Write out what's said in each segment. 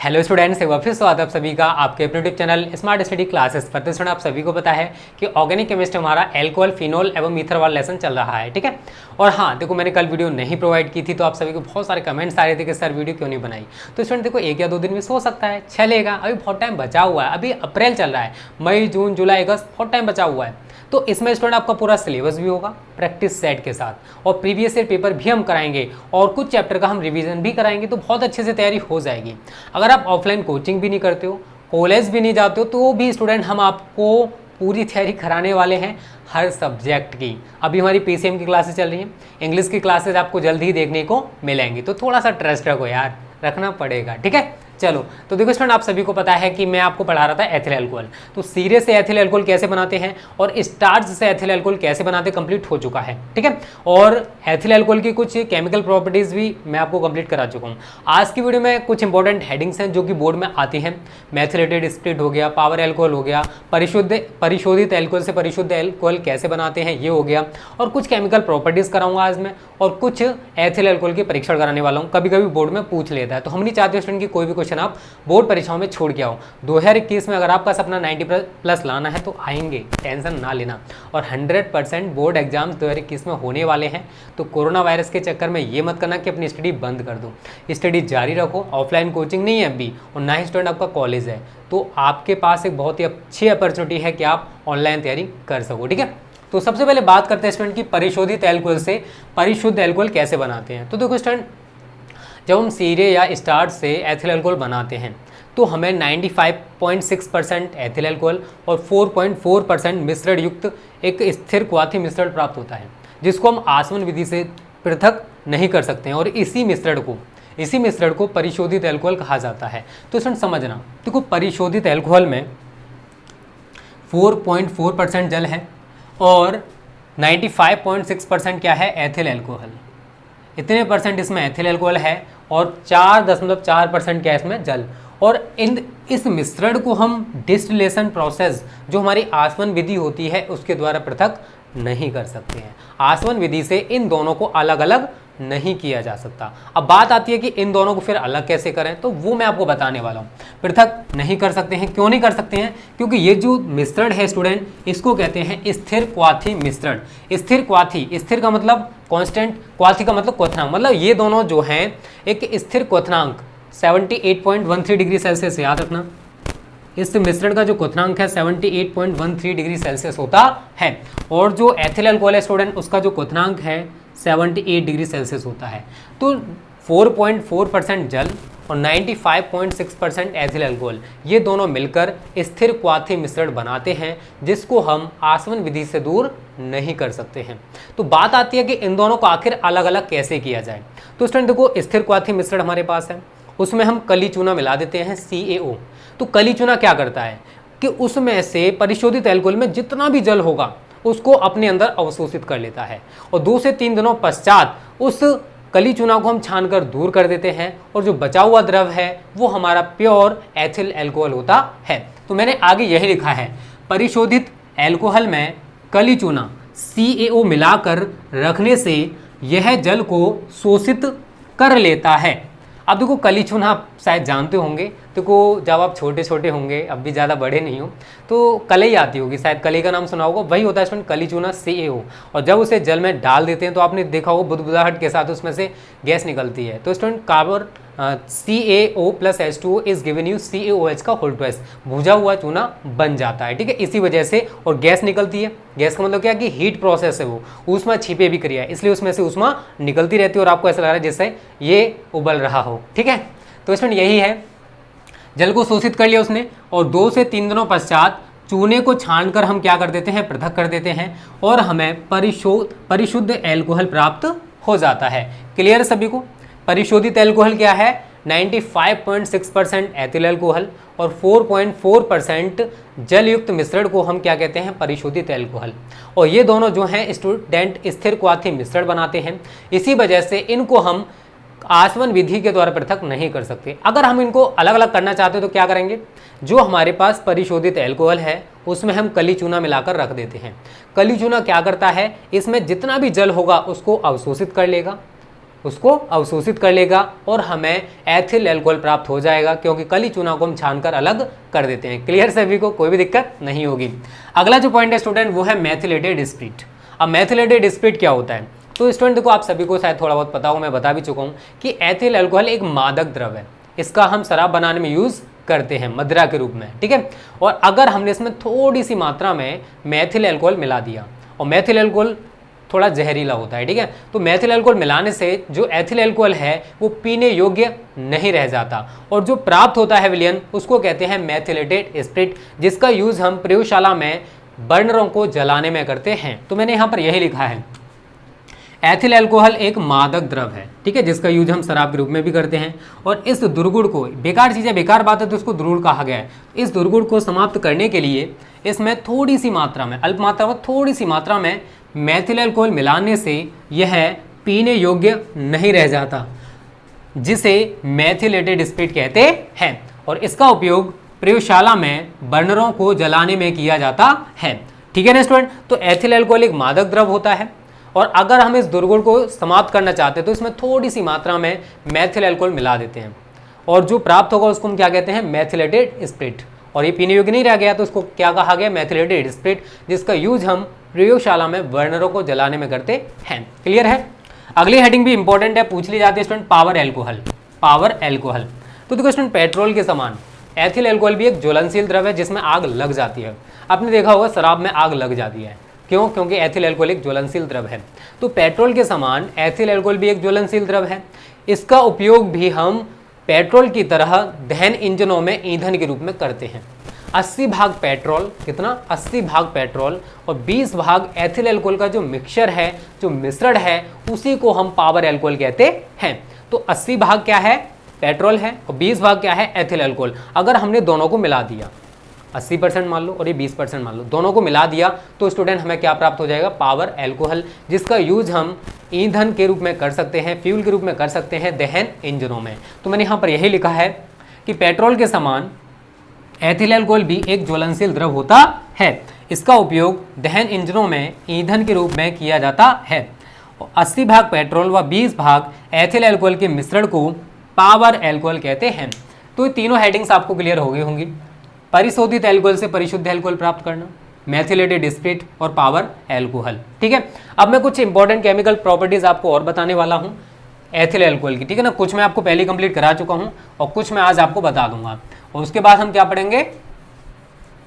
Hello students, एक बार फिर स्वागत आप सभी का आपके अपने YouTube channel smart study classes पर। तो स्टूडेंट आप सभी को पता है कि ऑर्गेनिक केमिस्ट्री हमारा एल्कोहल, फिनोल एवं मीथर वाला लेसन चल रहा है, ठीक है। और हाँ देखो, मैंने कल वीडियो नहीं प्रोवाइड की थी तो आप सभी को बहुत सारे कमेंट्स आ रहे थे कि सर वीडियो क्यों नहीं बनाई। तो स्टूडेंट देखो, 1 या 2 दिन में हो सकता है चलेगा, अभी बहुत टाइम बचा हुआ है। अभी अप्रैल चल रहा है, मई, जून, जुलाई, अगस्त, बहुत टाइम बचा हुआ है। तो इसमें स्टूडेंट आपका पूरा सिलेबस भी होगा प्रैक्टिस सेट के साथ, और प्रीवियस ईयर पेपर भी हम कराएंगे और कुछ चैप्टर का हम रिवीजन भी कराएंगे, तो बहुत अच्छे से तैयारी हो जाएगी। अगर आप ऑफलाइन कोचिंग भी नहीं करते हो, कॉलेज भी नहीं जाते हो, तो भी स्टूडेंट हम आपको पूरी तैयारी कराने वाले हैं हर सब्जेक्ट की। अभी हमारी पीसीएम की क्लासेस चल रही हैं, इंग्लिश की क्लासेस आपको जल्दी ही देखने को मिलेंगी, तो थोड़ा सा ट्रस्ट रखो यार, रखना पड़ेगा, ठीक है। चलो, तो देखो स्टूडेंट, आप सभी को पता है कि मैं आपको पढ़ा रहा था एथिल अल्कोहल। तो सीरे से एथिल अल्कोहल कैसे बनाते हैं और स्टार्च से एथिल अल्कोहल कैसे बनाते कंप्लीट हो चुका है, ठीक है। और एथिल अल्कोहल की कुछ केमिकल प्रॉपर्टीज भी मैं आपको कंप्लीट करा चुका हूँ। आज की वीडियो में कुछ इंपॉर्टेंट हेडिंग्स हैं जो कि बोर्ड में आती हैं। मेथिलेटेड स्प्लिट हो गया, पावर अल्कोहल हो गया, परिशोधित अल्कोहल से परिशुद्ध अल्कोहल कैसे बनाते हैं ये हो गया, और कुछ केमिकल प्रॉपर्टीज कराऊंगा आज मैं, और कुछ एथिल अल्कोहल के परीक्षण कराने वाला हूँ। कभी कभी बोर्ड में पूछ लेता है, तो हम नहीं चाहते स्टूडेंट की कोई भी क्वेश्चन आप बोर्ड परीक्षाओं में छोड़ के आओ। 2021 में अगर आपका सपना 90+ लाना है तो आएंगे, टेंशन ना लेना। और 100% बोर्ड एग्जाम्स 2021 में होने वाले हैं, तो कोरोना वायरस के चक्कर में ये मत करना कि अपनी स्टडी बंद कर दो, स्टडी जारी रखो। ऑफलाइन कोचिंग नहीं है अभी, और ना ही स्टूडेंट आपका कॉलेज है, तो आपके पास एक बहुत ही अच्छी अपॉर्चुनिटी है कि आप ऑनलाइन तैयारी कर सको, ठीक है। तो सबसे पहले बात करते हैं स्टूडेंट की परिशोधित अल्कोहल से परिशुद्ध अल्कोहल कैसे बनाते हैं। तो देखो स्टूडेंट, जब हम सीरे या स्टार्च से एथिल अल्कोहल बनाते हैं तो हमें 95.6% एथिल अल्कोहल और 4.4% मिश्रण युक्त एक स्थिर क्वाथी मिश्रण प्राप्त होता है, जिसको हम आसवन विधि से पृथक नहीं कर सकते हैं, और इसी मिश्रण को परिशोधित अल्कोहल कहा जाता है। तो स्टूडेंट समझना, देखो परिशोधित अल्कोहल में 4.4% जल है और 95.6% क्या है, एथिल अल्कोहल। इतने परसेंट इसमें एथिल अल्कोहल है और 4.4% क्या है इसमें जल। और इस मिश्रण को हम डिस्टिलेशन प्रोसेस, जो हमारी आसवन विधि होती है, उसके द्वारा पृथक नहीं कर सकते हैं। आसवन विधि से इन दोनों को अलग अलग नहीं किया जा सकता। अब बात आती है कि इन दोनों को फिर अलग कैसे करें, तो वो मैं आपको बताने वाला हूँ। पृथक नहीं कर सकते हैं, क्यों नहीं कर सकते हैं? क्योंकि ये जो मिश्रण है स्टूडेंट, इसको कहते हैं स्थिर क्वाथी मिश्रण। स्थिर क्वाथी, स्थिर का मतलब कांस्टेंट, क्वाथी का मतलब क्वथनांक, मतलब ये दोनों जो हैं एक स्थिर क्वथनांक 78.13 डिग्री सेल्सियस, याद रखना। इस मिश्रण का जो क्वथनांक है 78.13 डिग्री सेल्सियस होता है, और जो एथिल अल्कोहल है स्टूडेंट, उसका जो क्वथनांक है 78 डिग्री सेल्सियस होता है। तो 4.4% जल और 95.6% एथिल अल्कोहल, ये दोनों मिलकर स्थिर क्वाथी मिश्रण बनाते हैं, जिसको हम आसवन विधि से दूर नहीं कर सकते हैं। तो बात आती है कि इन दोनों को आखिर अलग अलग कैसे किया जाए। तो स्टूडेंट देखो, स्थिर क्वाथी मिश्रण हमारे पास है, उसमें हम कली चूना मिला देते हैं, CaO। तो कली चूना क्या करता है कि उसमें से परिशोधित अल्कोहल में जितना भी जल होगा उसको अपने अंदर अवशोषित कर लेता है, और 2 से 3 दिनों पश्चात उस कली चूना को हम छानकर दूर कर देते हैं, और जो बचा हुआ द्रव है वो हमारा प्योर एथिल अल्कोहल होता है। तो मैंने आगे यही लिखा है, परिशोधित अल्कोहल में कली चूना CaO मिलाकर रखने से यह जल को शोषित कर लेता है। अब देखो, कली चूना आप शायद जानते होंगे, देखो जब आप छोटे छोटे होंगे, अब भी ज़्यादा बड़े नहीं हो, तो कलई आती होगी, शायद कलई का नाम सुना होगा, वही होता है स्टूडेंट कली चूना CaO। और जब उसे जल में डाल देते हैं तो आपने देखा होगा बुदबुदाहट के साथ उसमें से गैस निकलती है। तो student carbon CaO+H2O is given you CaOH का होल ट्वाइस, भुजा हुआ चूना बन जाता है, ठीक है, इसी वजह से। और गैस निकलती है, गैस का मतलब क्या कि हीट प्रोसेस है, वो ऊष्मा छिपे भी क्रिया है, इसलिए उसमें से ऊष्मा निकलती रहती है, और आपको ऐसा लग रहा है जैसे ये उबल रहा हो, ठीक है। तो स्टूडेंट यही है, जल को शोषित कर लिया उसने, और 2 से 3 दिनों पश्चात चूने को छानकर हम क्या कर देते हैं, पृथक कर देते हैं, और हमें परिशुद्ध अल्कोहल प्राप्त हो जाता है। क्लियर सभी को? परिशोधित अल्कोहल क्या है, 95.6% एथिल अल्कोहल और 4.4% जलयुक्त मिश्रण को हम क्या कहते हैं, परिशोधित अल्कोहल। और ये दोनों जो हैं स्टूडेंट स्थिर क्वाथी मिश्रण बनाते हैं, इसी वजह से इनको हम आसवन विधि के द्वारा पृथक नहीं कर सकते। अगर हम इनको अलग अलग करना चाहते हो तो क्या करेंगे, जो हमारे पास परिशोधित अल्कोहल है उसमें हम कली चूना मिलाकर रख देते हैं। कली चूना क्या करता है, इसमें जितना भी जल होगा उसको अवशोषित कर लेगा, उसको अवशोषित कर लेगा और हमें एथिल अल्कोहल प्राप्त हो जाएगा, क्योंकि कली चूना को हम छानकर अलग कर देते हैं। क्लियर सभी को, कोई भी दिक्कत नहीं होगी। अगला जो पॉइंट है स्टूडेंट वो है मेथिलेटेड स्पिरिट। अब मेथिलेटेड स्पिरिट क्या होता है? तो स्टूडेंट देखो, आप सभी को शायद थोड़ा बहुत पता हो, मैं बता भी चुका हूँ कि एथिल अल्कोहल एक मादक द्रव है। इसका हम शराब बनाने में यूज़ करते हैं मदिरा के रूप में, ठीक है। और अगर हमने इसमें थोड़ी सी मात्रा में मेथिल अल्कोहल मिला दिया, और मेथिल अल्कोहल थोड़ा जहरीला होता है, ठीक है, तो मेथिल अल्कोहल मिलाने से जो एथिल अल्कोहल है वो पीने योग्य नहीं रह जाता, और जो प्राप्त होता है विलयन उसको कहते हैं मेथिलेटेड स्पिरिट, जिसका यूज़ हम प्रयोगशाला में बर्नरों को जलाने में करते हैं। तो मैंने यहाँ पर यही लिखा है, एथिल अल्कोहल एक मादक द्रव है, ठीक है, जिसका यूज हम शराब के रूप में भी करते हैं। और इस दुर्गुण को, बेकार चीज़ है, बेकार बात है तो उसको दुर्गुण कहा गया है। इस दुर्गुण को समाप्त करने के लिए इसमें थोड़ी सी मात्रा में, अल्प मात्रा में, थोड़ी सी मात्रा में मेथिल अल्कोहल मिलाने से यह पीने योग्य नहीं रह जाता, जिसे मेथिलेटेड स्पिरिट कहते हैं। और इसका उपयोग प्रयोगशाला में बर्नरों को जलाने में किया जाता है, ठीक है ना स्टूडेंट। तो एथिल अल्कोहल एक मादक द्रव होता है, और अगर हम इस दुर्गुण को समाप्त करना चाहते हैं तो इसमें थोड़ी सी मात्रा में मेथिल अल्कोहल मिला देते हैं, और जो प्राप्त होगा उसको हम क्या कहते हैं? Methylated spirit. और ये पीने योग्य नहीं रह गया तो उसको क्या कहा गया? मेथिलेटेड स्पिरिट, जिसका यूज हम प्रयोगशाला में बर्नरों को जलाने में करते हैं। क्लियर है? अगली हेडिंग भी इंपॉर्टेंट है, पूछ ली जाती है student, power alcohol. Power alcohol, तो देखो स्टूडेंट, पेट्रोल के समान एथिल अल्कोहल भी एक ज्वलनशील द्रव है जिसमें आग लग जाती है। आपने देखा होगा शराब में आग लग जाती है, क्यों? क्योंकि एथिल अल्कोहल एक ज्वलनशील द्रव है। तो पेट्रोल के समान एथिल अल्कोहल भी एक ज्वलनशील द्रव है। इसका उपयोग भी हम पेट्रोल की तरह दहन इंजनों में ईंधन के रूप में करते हैं। 80 भाग पेट्रोल, कितना? 80 भाग पेट्रोल और 20 भाग एथिल अल्कोहल का जो मिक्सचर है, जो मिश्रण है, उसी को हम पावर अल्कोहल कहते हैं। तो 80 भाग क्या है? पेट्रोल है, और 20 भाग क्या है? Ethyl alcohol. अगर हमने दोनों को मिला दिया, 80% मान लो और ये 20% मान लो, दोनों को मिला दिया, तो स्टूडेंट हमें क्या प्राप्त हो जाएगा? पावर अल्कोहल, जिसका यूज हम ईंधन के रूप में कर सकते हैं, फ्यूल के रूप में कर सकते हैं दहन इंजनों में। तो मैंने यहाँ पर यही लिखा है कि पेट्रोल के समान एथिल अल्कोहल भी एक ज्वलनशील द्रव होता है। इसका उपयोग दहन इंजनों में ईंधन के रूप में किया जाता है। 80 भाग पेट्रोल व 20 भाग एथिल अल्कोहल के मिश्रण को पावर अल्कोहल कहते हैं। तो ये तीनों हेडिंग्स आपको क्लियर हो गई होंगी। परिशोधित अल्कोहल से परिशुद्ध अल्कोहल प्राप्त करना, मेथिलेटेड स्पिरिट और पावर अल्कोहल, ठीक है। अब मैं कुछ इंपॉर्टेंट केमिकल प्रॉपर्टीज आपको और बताने वाला हूँ एथिल अल्कोहल की, ठीक है ना। कुछ मैं आपको पहले कंप्लीट करा चुका हूँ और कुछ मैं आज आपको बता दूंगा, और उसके बाद हम क्या पढ़ेंगे?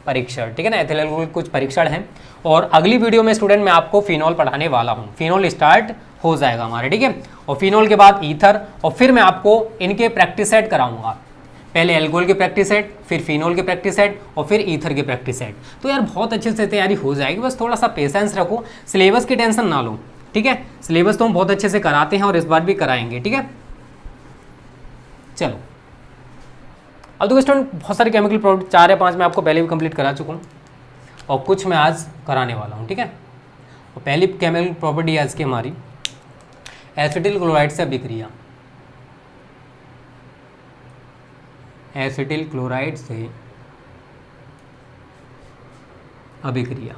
परीक्षण, ठीक है ना। एथिल अल्कोहल कुछ परीक्षण हैं, और अगली वीडियो में स्टूडेंट मैं आपको फिनॉल पढ़ाने वाला हूँ। फिनॉल स्टार्ट हो जाएगा हमारे, ठीक है। और फिनॉल के बाद ईथर, और फिर मैं आपको इनके प्रैक्टिस सेट कराऊंगा। पहले अल्कोहल के प्रैक्टिस सेट, फिर फिनॉल के प्रैक्टिस सेट, और फिर ईथर के प्रैक्टिस सेट। तो यार बहुत अच्छे से तैयारी हो जाएगी, बस थोड़ा सा पेशेंस रखो, सिलेबस की टेंशन ना लो, ठीक है। सिलेबस तो हम बहुत अच्छे से कराते हैं और इस बार भी कराएंगे, ठीक है। चलो, अब देखो स्टूडेंट, बहुत सारे केमिकल प्रोडक्ट 4 या 5 मैं आपको पहले भी कंप्लीट करा चुका हूँ, और कुछ मैं आज कराने वाला हूँ, ठीक है। और पहली केमिकल प्रॉपर्टी आज की हमारी एसिटिल क्लोराइड से अभिक्रिया। एसिटिल क्लोराइड से अभिक्रिया।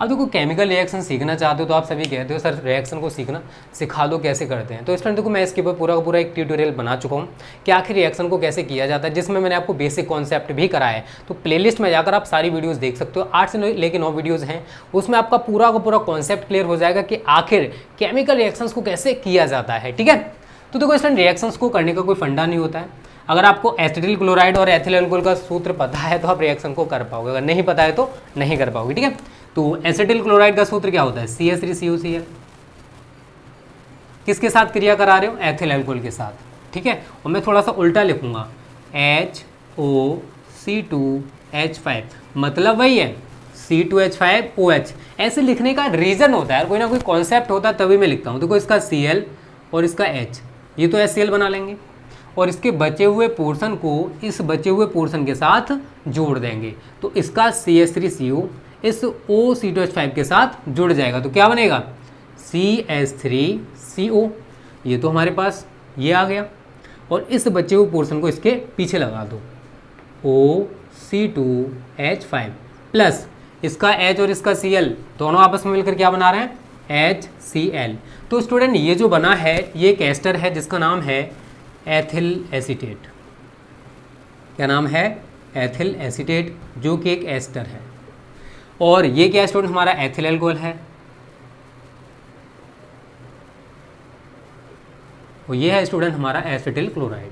अब देखो, केमिकल रिएक्शन सीखना चाहते हो तो आप सभी कहते हो सर रिएक्शन को सीखना सिखा दो, कैसे करते हैं। तो इस टाइम देखो, मैं इसके ऊपर पूरा का पूरा एक ट्यूटोरियल बना चुका हूँ कि आखिर रिएक्शन को कैसे किया जाता है, जिसमें मैंने आपको बेसिक कॉन्सेप्ट भी कराया है। तो प्लेलिस्ट में जाकर आप सारी वीडियोस देख सकते हो, 8 से लेकर 9 वीडियोज़ हैं, उसमें आपका पूरा का पूरा कॉन्सेप्ट क्लियर हो जाएगा कि आखिर केमिकल रिएक्शंस को कैसे किया जाता है, ठीक है। तो देखो, इस टाइम रिएक्शंस को करने का कोई फंडा नहीं होता है। अगर आपको एसिटिल क्लोराइड और एथिल अल्कोहल का सूत्र पता है तो आप रिएक्शन को कर पाओगे, अगर नहीं पता है तो नहीं कर पाओगे, ठीक है। तो एसिटिल क्लोराइड का सूत्र क्या होता है? CH3COCl। किसके साथ क्रिया करा रहे हो? एथिल अल्कोहल के साथ, ठीक है। और मैं थोड़ा सा उल्टा लिखूंगा, HOC2H5, मतलब वही है C2H5OH। ऐसे लिखने का रीजन होता है, कोई ना कोई कॉन्सेप्ट होता है, तभी मैं लिखता हूँ। देखो, इसका Cl और इसका H, ये तो HCl बना लेंगे, और इसके बचे हुए पोर्शन को इस बचे हुए पोर्शन के साथ जोड़ देंगे, तो इसका CH3CO इस OC2H5 के साथ जुड़ जाएगा, तो क्या बनेगा? CH3CO। ये तो हमारे पास ये आ गया, और इस बचे हुए पोर्शन को इसके पीछे लगा दो, OC2H5 प्लस इसका H और इसका Cl दोनों आपस में मिलकर क्या बना रहे हैं, HCl। तो स्टूडेंट ये जो बना है ये एक एस्टर है जिसका नाम है एथिल एसीटेट। क्या नाम है, एथिल एसीटेट, जो कि एक एस्टर है। और ये क्या स्टूडेंट, हमारा एथिल एल्कोहल है, और ये है स्टूडेंट हमारा एसिटिल क्लोराइड।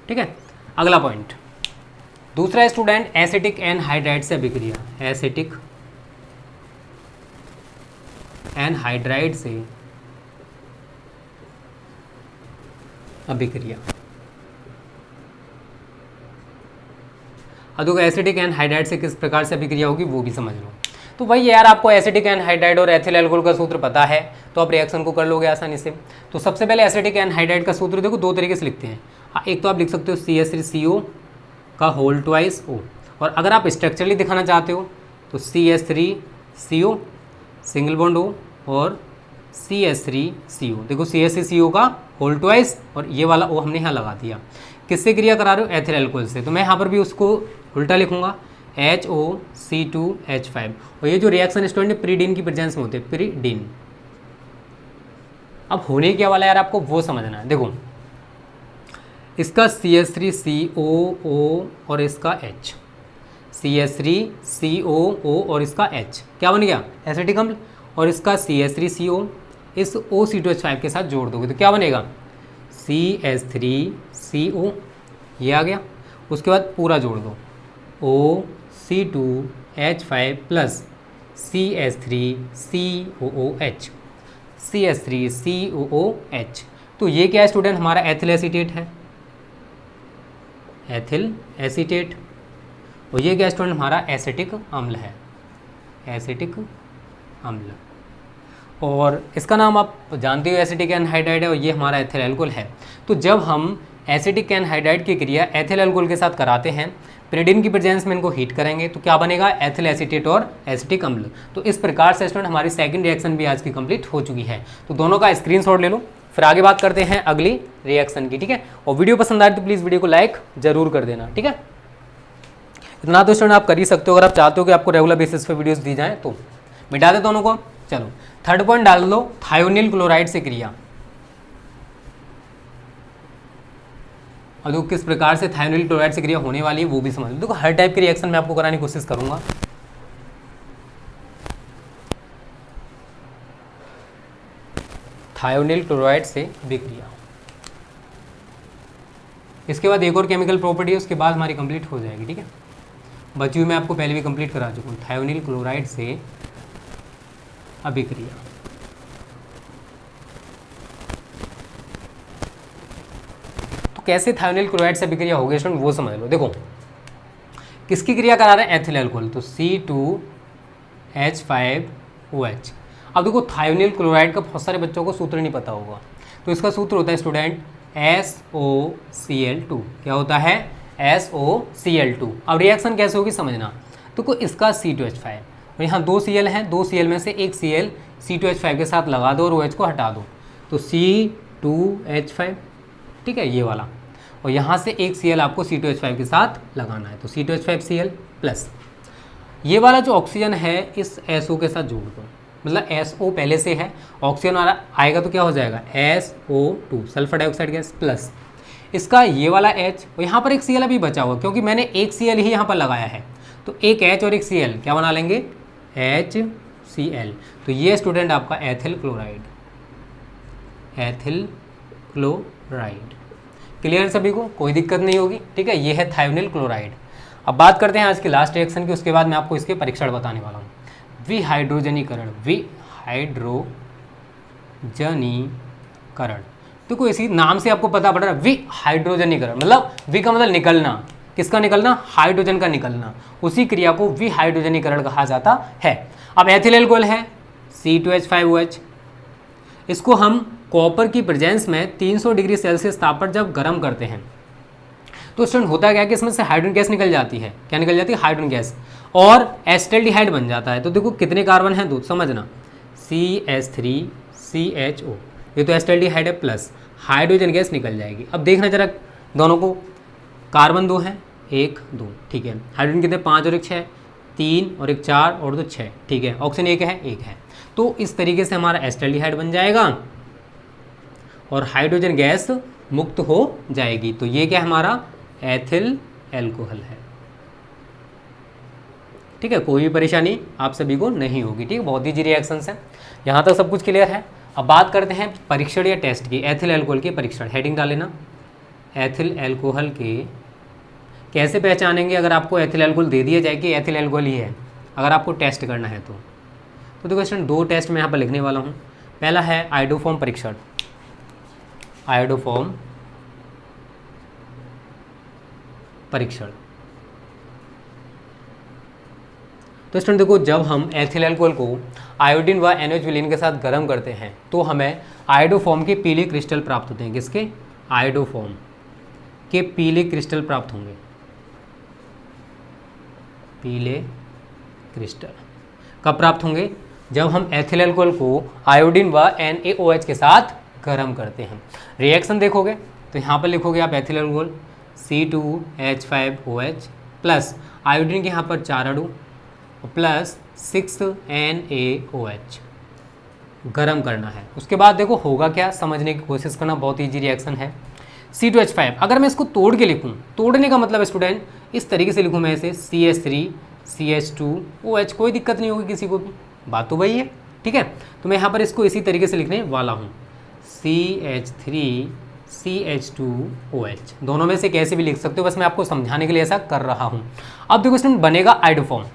ठीक है, अगला पॉइंट दूसरा है स्टूडेंट एसिटिक एनहाइड्राइड से अभिक्रिया। एसिटिक एनहाइड्राइड से अभिक्रिया। अब देखो एसिटिक एनहाइड्राइड से किस प्रकार से अभिक्रिया होगी वो भी समझ लो। तो भाई यार आपको एसिटिक एनहाइड्राइड और एथिल एल्कोहल का सूत्र पता है तो आप रिएक्शन को कर लोगे आसानी से। तो सबसे पहले एसिटिक एनहाइड्राइड का सूत्र देखो दो तरीके से लिखते हैं। एक तो आप लिख सकते हो CH3CO का होल ट्वाइस O, और अगर आप स्ट्रक्चरली दिखाना चाहते हो तो CH3CO सिंगल बॉन्ड O और CH3CO। देखो CH3CO का होल ट्वाइस और ये वाला O हमने यहाँ लगा दिया। किससे क्रिया करा रहे हो, एथिल एल्कोहल से। तो मैं यहाँ पर भी उसको उल्टा लिखूंगा HOC2H5। और ये जो रिएक्शन स्टूडेंट प्रीडीन की प्रेजेंस में होते हैं, प्रीडीन। अब होने क्या वाला यार आपको वो समझना है। देखो इसका CH3COO और इसका H, CH3COO और इसका H क्या बन गया, एसिटिक अम्ल। और इसका CH3CO इस OC2H5 के साथ जोड़ दोगे तो क्या बनेगा, CH3CO, ये आ गया। उसके बाद पूरा जोड़ दो OC2H5 प्लस CH3COOH, CH3COOH। तो ये क्या है स्टूडेंट, हमारा एथिल एसीटेट है, एथिल एसीटेट। और ये क्या स्टूडेंट, हमारा एसिटिक अम्ल है, एसिटिक अम्ल। और इसका नाम आप जानते हो एसिटिक एनहाइड्राइड है, और ये हमारा एथिल एल्कोहल है। तो जब हम एसिटिक एनहाइड्राइड की क्रिया एथिल एल्कोहल के साथ कराते हैं, प्रीडीन की प्रेजेंस में इनको हीट करेंगे तो क्या बनेगा, एथिल एसीटेट और एसिटिक अम्ल। तो इस प्रकार से स्टूडेंट हमारी सेकंड रिएक्शन भी आज की कंप्लीट हो चुकी है। तो दोनों का स्क्रीनशॉट ले लो, फिर आगे बात करते हैं अगली रिएक्शन की। ठीक है, और वीडियो पसंद आए तो प्लीज़ वीडियो को लाइक जरूर कर देना। ठीक है, इतना तो स्टूडेंट आप कर ही सकते हो। अगर आप चाहते हो कि आपको रेगुलर बेसिस पे वीडियोस दी जाएं तो मिटा दे दोनों को। चलो थर्ड पॉइंट डाल दो, थायोनिल क्लोराइड से क्रिया। और देखो किस प्रकार से थायोनिल क्लोराइड से क्रिया होने वाली है वो भी समझ लो। देखो हर टाइप की रिएक्शन मैं आपको कराने की कोशिश करूंगा। थायोनिल क्लोराइड से विक्रिया, इसके बाद एक और केमिकल प्रॉपर्टी है, उसके बाद हमारी कंप्लीट हो जाएगी। ठीक है, बची हुई मैं आपको पहले भी कंप्लीट करा चुका हूँ। थायोनिल क्लोराइड से अभिक्रिया। तो कैसे थायोनिल क्लोराइड से अभिक्रिया होगी स्टूडेंट वो समझ लो। देखो किसकी क्रिया करा रहे हैं, एथिल एल्कोहल, तो C2H5OH। अब देखो थायोनिल क्लोराइड का बहुत सारे बच्चों को सूत्र नहीं पता होगा, तो इसका सूत्र होता है स्टूडेंट SOCl2। क्या होता है, SOCl2। अब रिएक्शन कैसे होगी समझना। तो इसका C2H5 और यहाँ 2 Cl हैं, 2 Cl में से एक Cl C2H5 के साथ लगा दो और OH को हटा दो, तो C2H5। ठीक है, ये वाला। और यहाँ से एक Cl आपको C2H5 के साथ लगाना है, तो C2H5Cl प्लस ये वाला जो ऑक्सीजन है इस SO के साथ जोड़ दो। मतलब SO पहले से है, ऑक्सीजन आएगा तो क्या हो जाएगा, SO2 sulphur dioxide gas, plus इसका ये वाला H। और यहाँ पर एक Cl अभी बचा हुआ क्योंकि मैंने एक Cl ही यहाँ पर लगाया है, तो एक H और एक Cl क्या बना लेंगे, HCl। तो ये स्टूडेंट आपका ethyl chloride, ethyl chloride. Clear सभी को, कोई दिक्कत नहीं होगी। ठीक है, ये है थायोनिल क्लोराइड। अब बात करते हैं आज की लास्ट रिएक्शन की, उसके बाद मैं आपको इसके परीक्षण बताने वाला हूँ। विहाइड्रोजनीकरण, विहाइड्रोजनीकरण। तो कोई इसी नाम से आपको पता पड़ रहा है, विहाइड्रोजनीकरण मतलब वि का मतलब निकलना, किसका निकलना, हाइड्रोजन का निकलना। उसी क्रिया को विहाइड्रोजनीकरण कहा जाता है। अब एथिल एल्कोहल है C2H5OH, इसको हम कॉपर की प्रेजेंस में 300 डिग्री सेल्सियस ताप पर जब गर्म करते हैं तो स्टूडेंट होता क्या है कि इसमें से हाइड्रोजन गैस निकल जाती है। क्या निकल जाती है, हाइड्रोजन गैस, और एसिटाल्डिहाइड बन जाता है। तो देखो कितने कार्बन हैं, 2, समझना, CH3CHO, ये तो एसिटाल्डिहाइड है, प्लस हाइड्रोजन गैस निकल जाएगी। अब देखना जरा दोनों को, कार्बन 2 है, 1 2, ठीक है। हाइड्रोजन कितने, 5 और 1 6, 3 और 1 4 और 2 6, ठीक है। ऑक्सीजन 1 है, 1 है। तो इस तरीके से हमारा एसिटाल्डिहाइड बन जाएगा और हाइड्रोजन गैस मुक्त हो जाएगी। तो ये क्या हमारा एथिल एल्कोहल है, ठीक है। कोई भी परेशानी आप सभी को नहीं होगी, ठीक है। बहुत ईजी रिएक्शंस है, यहाँ तक सब कुछ क्लियर है। अब बात करते हैं परीक्षण या टेस्ट की, एथिल एल्कोहल के परीक्षण। हेडिंग डाल लेना, एथिल एल्कोहल के कैसे पहचानेंगे अगर आपको एथिल एल्कोहल दे दिया जाए कि एथिल एल्कोहल ही है, अगर आपको टेस्ट करना है तो देखो स्टूडेंट 2 टेस्ट मैं यहाँ पर लिखने वाला हूँ। पहला है आयोडोफॉर्म परीक्षण, आयोडोफॉर्म परीक्षण। तो स्टूडेंट देखो, जब हम एथिल अल्कोहल को आयोडीन व NaOH विलीन के साथ गर्म करते हैं तो हमें आयोडोफॉर्म के पीले क्रिस्टल प्राप्त होते हैं। किसके, आयोडोफॉर्म के पीले क्रिस्टल प्राप्त होंगे, पीले क्रिस्टल कब प्राप्त होंगे, जब हम एथिल अल्कोहल को आयोडीन व NaOH के साथ गर्म करते हैं। रिएक्शन देखोगे तो यहाँ पर लिखोगे आप ethyl alcohol C2H5OH plus iodine के यहाँ पर 4 अणु प्लस 6 NaOH गरम करना है। उसके बाद देखो होगा क्या, समझने की कोशिश करना, बहुत ईजी रिएक्शन है। C2H5 अगर मैं इसको तोड़ के लिखूँ, तोड़ने का मतलब स्टूडेंट इस तरीके से लिखूँ मैं इसे CH3 CH2OH, कोई दिक्कत नहीं होगी किसी को भी, बात तो वही है, ठीक है। तो मैं यहाँ पर इसको इसी तरीके से लिखने वाला हूँ, CH3 CH2OH, दोनों में से कैसे भी लिख सकते हो, बस मैं आपको समझाने के लिए ऐसा कर रहा हूँ। अब देखो इसमें बनेगा आयोडोफॉर्म,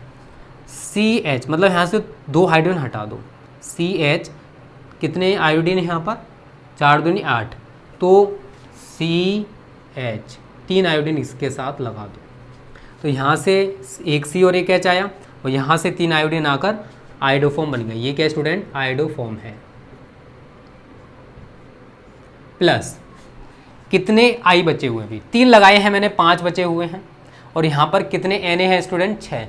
CH मतलब यहाँ से 2 हाइड्रोजन हटा दो, CH कितने आयोडीन है यहाँ पर, 4 दूनी 8, तो CH 3 आयोडीन इसके साथ लगा दो, तो यहाँ से एक C और एक H आया और यहाँ से 3 आयोडीन आकर आयोडोफॉर्म बन गया। ये क्या स्टूडेंट, आयोडोफॉर्म है। प्लस कितने I बचे हुए, भी 3 लगाए हैं मैंने, 5 बचे हुए हैं और यहाँ पर कितने Na हैं स्टूडेंट, 6,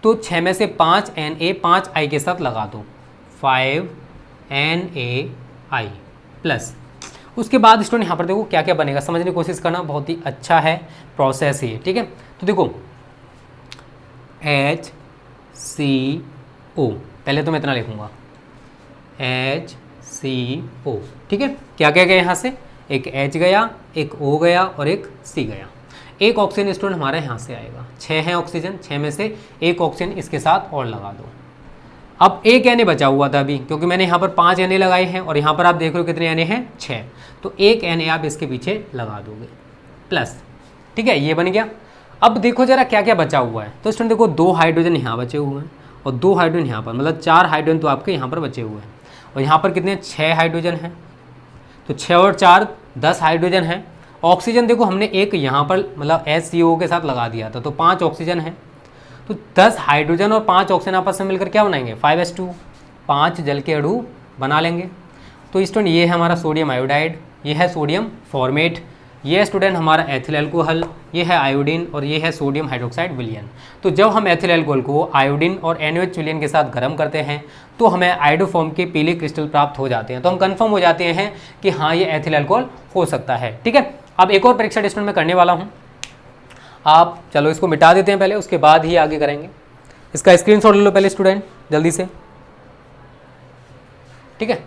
तो 6 में से 5 Na 5 I के साथ लगा दो, 5 NaI प्लस। उसके बाद स्टूडेंट यहाँ पर देखो क्या क्या बनेगा, समझने की कोशिश करना, बहुत ही अच्छा है प्रोसेस ये, ठीक है। तो देखो HCO, पहले तो मैं इतना लिखूंगा HCO, ठीक है। क्या क्या गया यहाँ से, एक H गया, एक O गया और एक C गया। एक ऑक्सीजन स्टूडेंट हमारा यहाँ से आएगा, 6 है ऑक्सीजन, 6 में से एक ऑक्सीजन इसके साथ और लगा दो। अब एक Na बचा हुआ था अभी, क्योंकि मैंने यहाँ पर 5 Na लगाए हैं और यहाँ पर आप देख रहे हो कितने Na हैं, 6, तो एक Na आप इसके पीछे लगा दोगे प्लस, ठीक है। ये बन गया। अब देखो जरा क्या क्या बचा हुआ है, तो स्टूडेंट देखो 2 हाइड्रोजन यहाँ बचे हुए हैं और 2 हाइड्रोजन यहाँ पर, मतलब 4 हाइड्रोजन तो आपके यहाँ पर बचे हुए हैं और यहाँ पर कितने, 6 हाइड्रोजन हैं, तो 6 और 4 10 हाइड्रोजन हैं। ऑक्सीजन देखो हमने एक यहाँ पर मतलब HCO के साथ लगा दिया था, तो 5 ऑक्सीजन है, तो 10 हाइड्रोजन और 5 ऑक्सीजन आपस में मिलकर क्या बनाएंगे, 5H2, 5 जल के अणु बना लेंगे। तो स्टूडेंट ये है हमारा सोडियम आयोडाइड, ये है सोडियम फॉर्मेट, ये है स्टूडेंट हमारा एथिल अल्कोहल, ये है आयोडीन और ये है सोडियम हाइड्रोक्साइड विलयन। तो जब हम एथिल अल्कोहल को आयोडीन और NaOH विलयन के साथ गर्म करते हैं तो हमें आयोडोफॉर्म के पीले क्रिस्टल प्राप्त हो जाते हैं, तो हम कंफर्म हो जाते हैं कि हाँ ये एथिल अल्कोहल हो सकता है, ठीक है। अब एक और परीक्षा स्टूडेंट मैं करने वाला हूँ, आप चलो इसको मिटा देते हैं पहले, उसके बाद ही आगे करेंगे। इसका स्क्रीनशॉट ले लो पहले स्टूडेंट जल्दी से, ठीक है।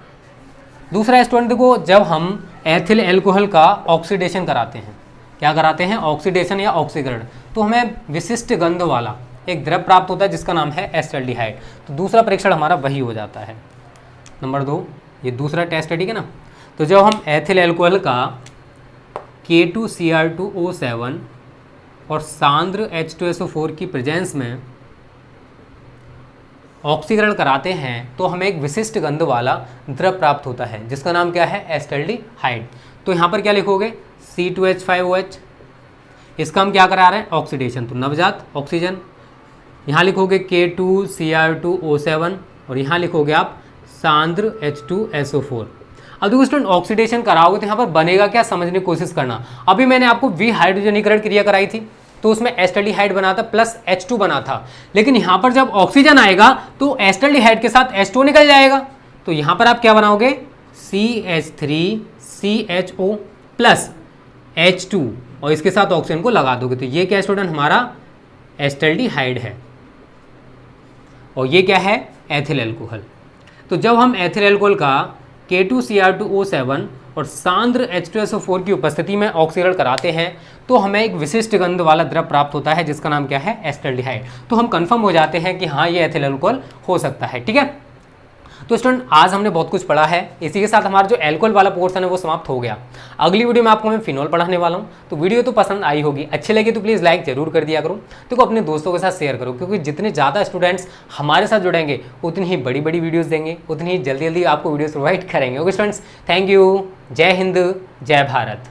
दूसरा स्टूडेंट देखो, जब हम एथिल अल्कोहल का ऑक्सीडेशन कराते हैं, क्या कराते हैं, ऑक्सीडेशन या ऑक्सीकरण, तो हमें विशिष्ट गंध वाला एक द्रव प्राप्त होता है जिसका नाम है एसिटाल्डिहाइड। तो दूसरा परीक्षण हमारा वही हो जाता है, नंबर 2, ये दूसरा टेस्ट है, ठीक है ना। तो जब हम एथिल अल्कोहल का K2Cr2O7 और सांद्र H2SO4 की प्रेजेंस में ऑक्सीकरण कराते हैं तो हमें एक विशिष्ट गंध वाला द्रव प्राप्त होता है जिसका नाम क्या है, एसिटाल्डिहाइड। तो यहाँ पर क्या लिखोगे, C2H5OH, इसका हम क्या करा रहे हैं, ऑक्सीडेशन, तो नवजात ऑक्सीजन। यहाँ लिखोगे K2Cr2O7 और यहाँ लिखोगे आप सांद्र H2SO4। अब देखो स्टूडेंट ऑक्सीडेशन कराओगे तो यहाँ पर बनेगा क्या, समझने की कोशिश करना। अभी मैंने आपको विहाइड्रोजनीकरण क्रिया कराई थी तो उसमें एसिटाल्डिहाइड बना था प्लस H2 बना था, लेकिन यहाँ पर जब ऑक्सीजन आएगा तो एसिटाल्डिहाइड के साथ H2 निकल जाएगा, तो यहाँ पर आप क्या बनाओगे, CH3CHO प्लस H2 और इसके साथ ऑक्सीजन को लगा दोगे तो ये क्या स्टूडेंट हमारा एसिटाल्डिहाइड है और ये क्या है एथिल अल्कोहल। तो जब हम एथिल अल्कोहल का K2Cr2O7 और सांद्र H2SO4 की उपस्थिति में ऑक्सीकरण कराते हैं तो हमें एक विशिष्ट गंध वाला द्रव प्राप्त होता है जिसका नाम क्या है एसिटाल्डिहाइड। तो हम कंफर्म हो जाते हैं कि हाँ ये एथिल अल्कोहल हो सकता है। ठीक है, तो स्टूडेंट आज हमने बहुत कुछ पढ़ा है, इसी के साथ हमारा जो एल्कोहल वाला पोर्शन है वो समाप्त हो गया। अगली वीडियो में आपको मैं फिनोल पढ़ाने वाला हूँ। तो वीडियो तो पसंद आई होगी, अच्छी लगी तो प्लीज़ लाइक जरूर कर दिया करो, तो अपने दोस्तों के साथ शेयर करो, क्योंकि जितने ज़्यादा स्टूडेंट्स हमारे साथ जुड़ेंगे उतनी ही बड़ी बड़ी वीडियोज़ देंगे, उतनी ही जल्दी जल्दी आपको वीडियोज़ प्रोवाइड करेंगे। ओके स्टूडेंट्स, थैंक यू, जय हिंद, जय भारत।